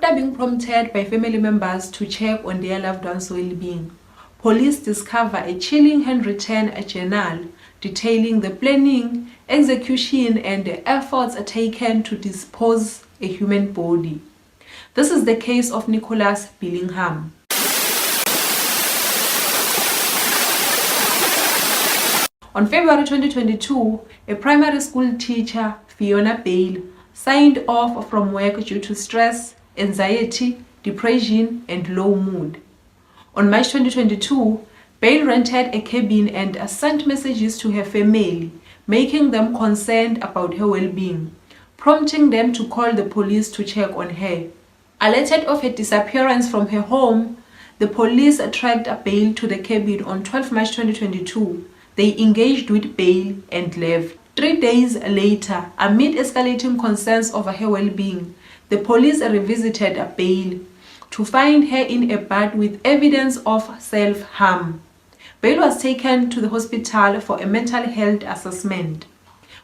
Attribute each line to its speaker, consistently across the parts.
Speaker 1: After being prompted by family members to check on their loved one's well-being, police discover a chilling handwritten journal detailing the planning, execution, and the efforts taken to dispose a human body. This is the case of Nicholas Billingham. On February 2022, a primary school teacher, Fiona Beal, signed off from work due to stress, anxiety, depression, and low mood. On March 2022, Beal rented a cabin and sent messages to her family, making them concerned about her well-being, prompting them to call the police to check on her. Alerted of her disappearance from her home, the police tracked Beal to the cabin on 12 March 2022. They engaged with Beal and left. 3 days later, amid escalating concerns over her well-being, the police revisited Beal to find her in a bath with evidence of self-harm. Beal was taken to the hospital for a mental health assessment.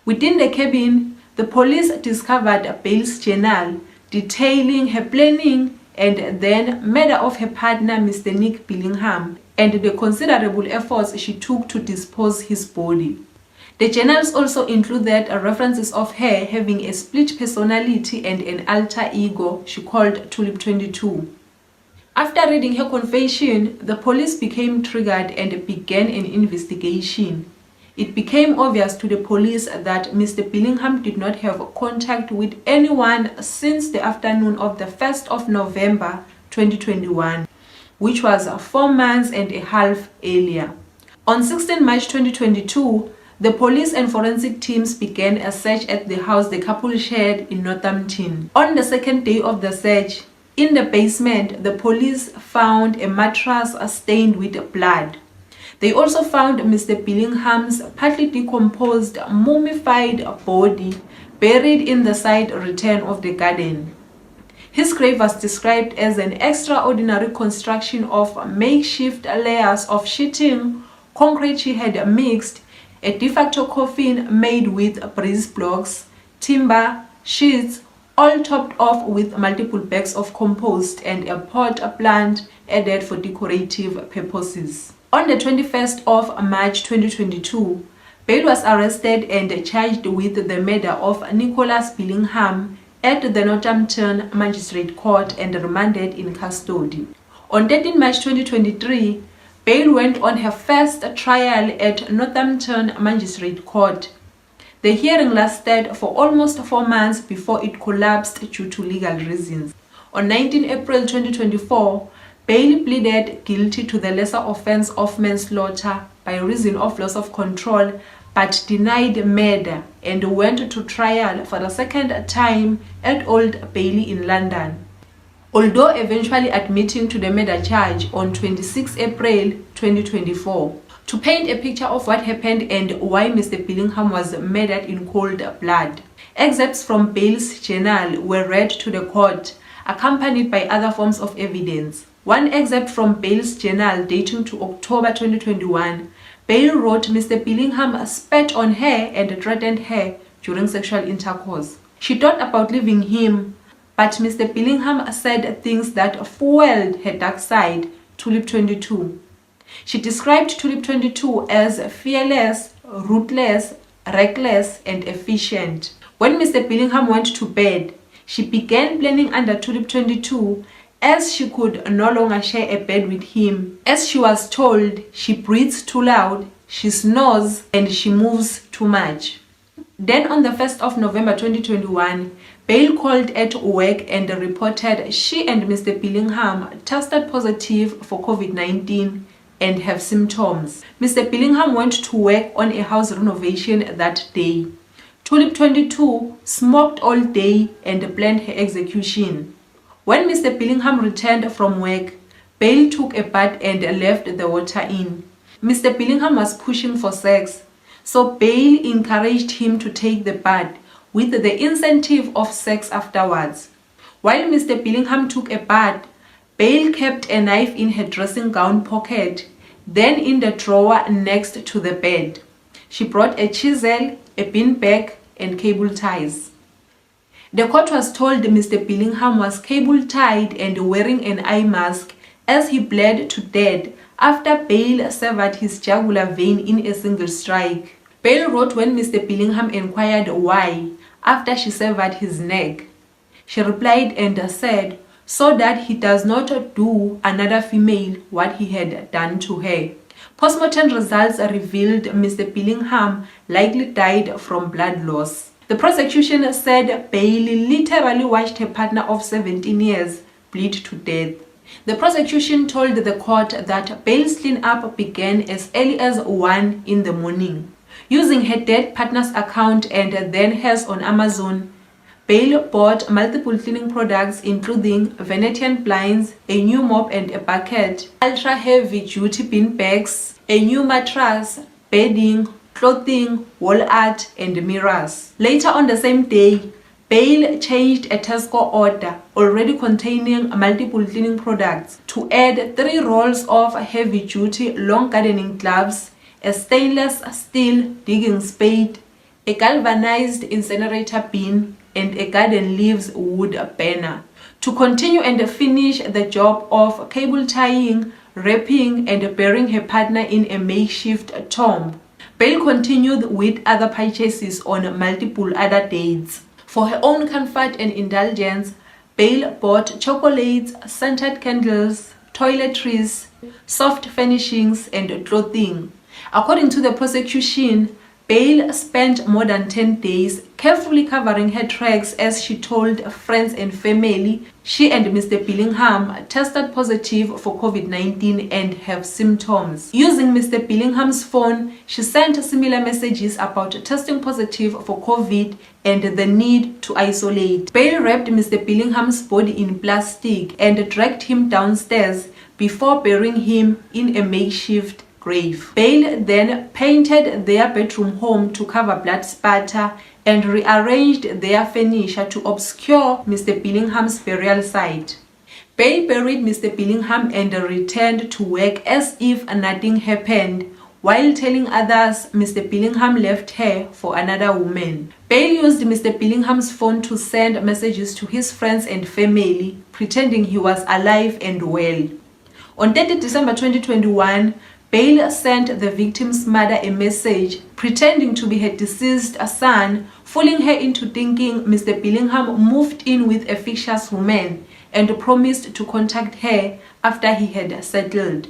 Speaker 1: Within the cabin, the police discovered Beal's journal detailing her planning and then murder of her partner, Mr. Nick Billingham, and the considerable efforts she took to dispose his body. The journals also included references of her having a split personality and an alter ego she called Tulip 22. After reading her confession, the police became triggered and began an investigation. It became obvious to the police that Mr. Billingham did not have contact with anyone since the afternoon of the 1st of November 2021, which was 4 months and a half earlier. On 16 March 2022, the police and forensic teams began a search at the house the couple shared in Northampton. On the second day of the search, in the basement, the police found a mattress stained with blood. They also found Mr. Billingham's partly decomposed, mummified body buried in the side return of the garden. His grave was described as an extraordinary construction of makeshift layers of sheeting, concrete she had mixed, a de facto coffin made with breeze blocks, timber, sheets, all topped off with multiple bags of compost, and a pot plant added for decorative purposes. On the 21st of March 2022, Beal was arrested and charged with the murder of Nicholas Billingham at the Northampton Magistrate Court and remanded in custody. On 13 March 2023, Beal went on her first trial at Northampton Magistrate Court. The hearing lasted for almost 4 months before it collapsed due to legal reasons. On 19 April 2024, Beal pleaded guilty to the lesser offense of manslaughter by reason of loss of control, but denied murder and went to trial for the second time at Old Bailey in London, although eventually admitting to the murder charge on 26 April 2024. To paint a picture of what happened and why Mr. Billingham was murdered in cold blood, excerpts from Beal's journal were read to the court, accompanied by other forms of evidence. One excerpt from Beal's journal dating to October 2021, Beal wrote Mr. Billingham spat on her and threatened her during sexual intercourse. She thought about leaving him, but Mr. Billingham said things that fueled her dark side, Tulip 22. She described Tulip 22 as fearless, ruthless, reckless, and efficient. When Mr. Billingham went to bed, she began planning under Tulip 22 as she could no longer share a bed with him. As she was told, she breathes too loud, she snores, and she moves too much. Then on the 1st of November 2021, Beal called at work and reported she and Mr. Billingham tested positive for COVID-19 and have symptoms. Mr. Billingham went to work on a house renovation that day. Tulip 22 smoked all day and planned her execution. When Mr. Billingham returned from work, Beal took a bath and left the water in. Mr. Billingham was pushing for sex, so Beal encouraged him to take the bath with the incentive of sex afterwards. While Mr. Billingham took a bath, Beal kept a knife in her dressing gown pocket, then in the drawer next to the bed. She brought a chisel, a beanbag, and cable ties. The court was told Mr. Billingham was cable-tied and wearing an eye mask as he bled to death after Beal severed his jugular vein in a single strike. Beal wrote when Mr. Billingham inquired why after she severed his neck. She replied and said, so that he does not do another female what he had done to her. Postmortem results revealed Mr. Billingham likely died from blood loss. The prosecution said Beal literally watched her partner of 17 years bleed to death. The prosecution told the court that Beal's cleanup began as early as 1 in the morning. Using her dead partner's account and then hers on Amazon, Beal bought multiple cleaning products including Venetian blinds, a new mop and a bucket, ultra-heavy duty bin bags, a new mattress, bedding, clothing, wall art, and mirrors. Later on the same day, Beal changed a Tesco order already containing multiple cleaning products to add 3 rolls of heavy-duty long gardening gloves, a stainless steel digging spade, a galvanized incinerator bin, and a garden leaves wood burner to continue and finish the job of cable tying, wrapping, and burying her partner in a makeshift tomb. Beal continued with other purchases on multiple other dates. For her own comfort and indulgence, Beal bought chocolates, scented candles, toiletries, soft furnishings, and clothing. According to the prosecution, Beal spent more than 10 days carefully covering her tracks as she told friends and family she and Mr. Billingham tested positive for COVID-19 and have symptoms. Using Mr. Billingham's phone, she sent similar messages about testing positive for COVID and the need to isolate. Beal wrapped Mr. Billingham's body in plastic and dragged him downstairs before burying him in a makeshift grave. Beal then painted their bedroom home to cover blood spatter and rearranged their furniture to obscure Mr. Billingham's burial site. Beal buried Mr. Billingham and returned to work as if nothing happened, while telling others Mr. Billingham left her for another woman. Beal used Mr. Billingham's phone to send messages to his friends and family, pretending he was alive and well. On 30 December 2021, Beal sent the victim's mother a message pretending to be her deceased son, fooling her into thinking Mr. Billingham moved in with a fictitious woman and promised to contact her after he had settled.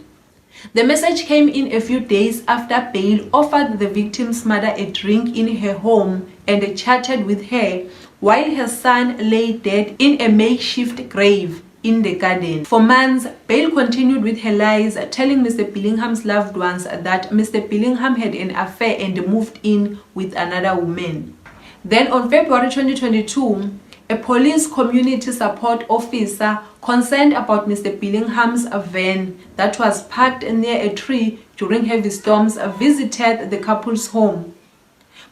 Speaker 1: The message came in a few days after Beal offered the victim's mother a drink in her home and chatted with her while her son lay dead in a makeshift grave in the garden. For months, Beal continued with her lies, telling Mr. Billingham's loved ones that Mr. Billingham had an affair and moved in with another woman. Then on February 2022, a police community support officer concerned about Mr. Billingham's van that was parked near a tree during heavy storms visited the couple's home.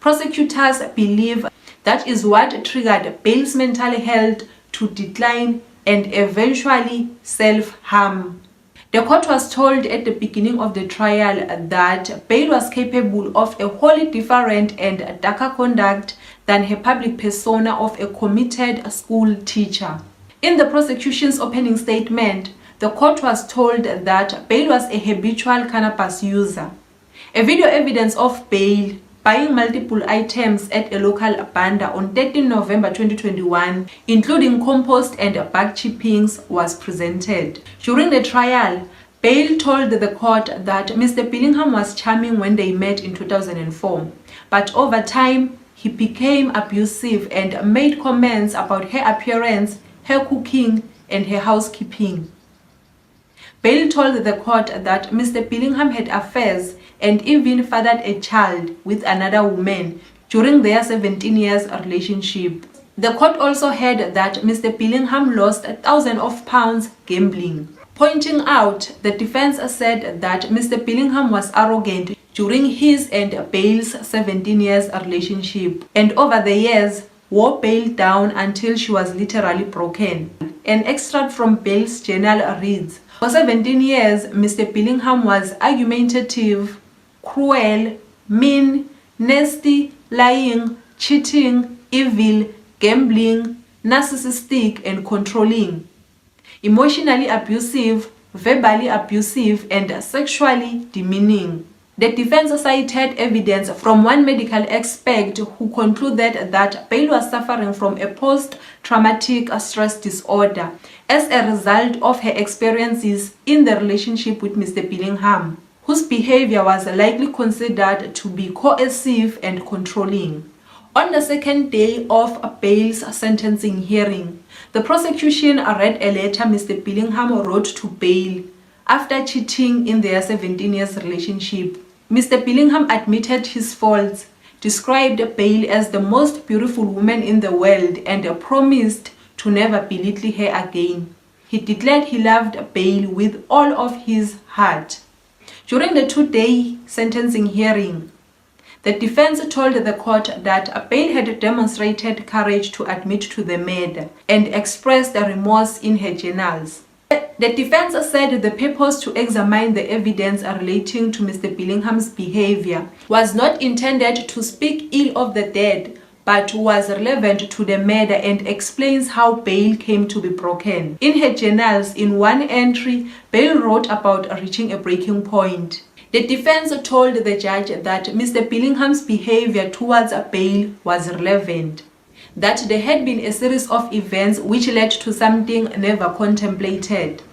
Speaker 1: Prosecutors believe that is what triggered Beal's mental health to decline and eventually self-harm. The court was told at the beginning of the trial that Beal was capable of a wholly different and darker conduct than her public persona of a committed school teacher. In the prosecution's opening statement, the court was told that Beal was a habitual cannabis user. A video evidence of Beal buying multiple items at a local banda on 13 November 2021, including compost and bag chippings, was presented. During the trial, Beal told the court that Mr. Billingham was charming when they met in 2004, but over time, he became abusive and made comments about her appearance, her cooking, and her housekeeping. Beal told the court that Mr. Billingham had affairs and even fathered a child with another woman during their 17 years relationship. The court also heard that Mr. Billingham lost thousands of pounds gambling. Pointing out, the defense said that Mr. Billingham was arrogant during his and Beal's 17 years relationship and over the years wore Beal down until she was literally broken. An extract from Beal's journal reads, "For 17 years, Mr. Billingham was argumentative, cruel, mean, nasty, lying, cheating, evil, gambling, narcissistic and controlling, emotionally abusive, verbally abusive, and sexually demeaning. The defense cited evidence from one medical expert who concluded that Beal was suffering from a post-traumatic stress disorder as a result of her experiences in the relationship with Mr. Billingham, whose behavior was likely considered to be coercive and controlling. On the second day of Beal's sentencing hearing, the prosecution read a letter Mr. Billingham wrote to Beal after cheating in their 17-year relationship. Mr. Billingham admitted his faults, described Beal as the most beautiful woman in the world, and promised to never belittle her again. He declared he loved Beal with all of his heart. During the 2-day sentencing hearing, the defense told the court that Beal had demonstrated courage to admit to the murder and expressed remorse in her journals. The defense said the purpose to examine the evidence relating to Mr. Billingham's behavior was not intended to speak ill of the dead, but was relevant to the murder and explains how Beal came to be broken. In her journals, in one entry, Beal wrote about reaching a breaking point. The defense told the judge that Mr. Billingham's behavior towards Beal was relevant, that there had been a series of events which led to something never contemplated.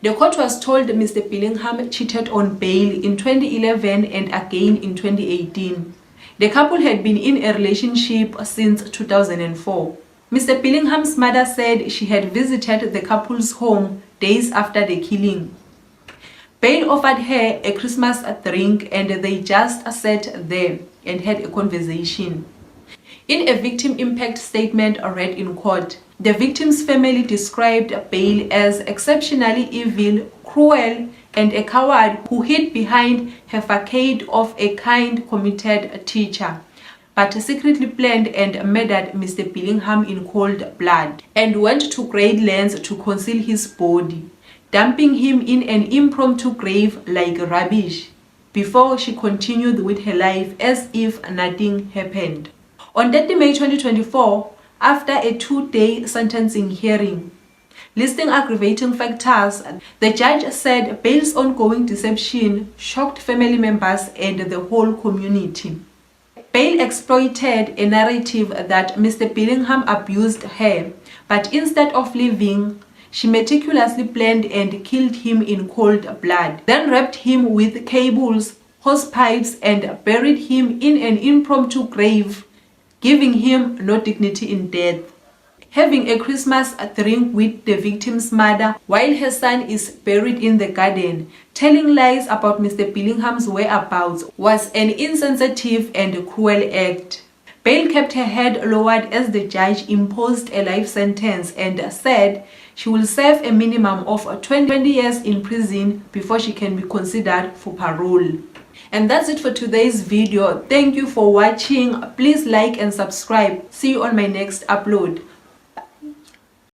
Speaker 1: The court was told Mr. Billingham cheated on Beal in 2011 and again in 2018. The couple had been in a relationship since 2004. Mr. Billingham's mother said she had visited the couple's home days after the killing. Beal offered her a Christmas drink and they just sat there and had a conversation. In a victim impact statement read in court, the victim's family described Beal as exceptionally evil, cruel, and a coward who hid behind her facade of a kind, committed teacher, but secretly planned and murdered Mr. Billingham in cold blood and went to great lengths to conceal his body, dumping him in an impromptu grave like rubbish, before she continued with her life as if nothing happened. On 30 May 2024, after a 2-day sentencing hearing, listing aggravating factors, the judge said Beal's ongoing deception shocked family members and the whole community. Beal exploited a narrative that Mr. Billingham abused her, but instead of leaving, she meticulously planned and killed him in cold blood, then wrapped him with cables, hosepipes, and buried him in an impromptu grave, giving him no dignity in death. Having a Christmas drink with the victim's mother while her son is buried in the garden, telling lies about Mr. Billingham's whereabouts, was an insensitive and cruel act. Beal kept her head lowered as the judge imposed a life sentence and said she will serve a minimum of 20 years in prison before she can be considered for parole. And that's it for today's video. Thank you for watching. Please like and subscribe. See you on my next upload.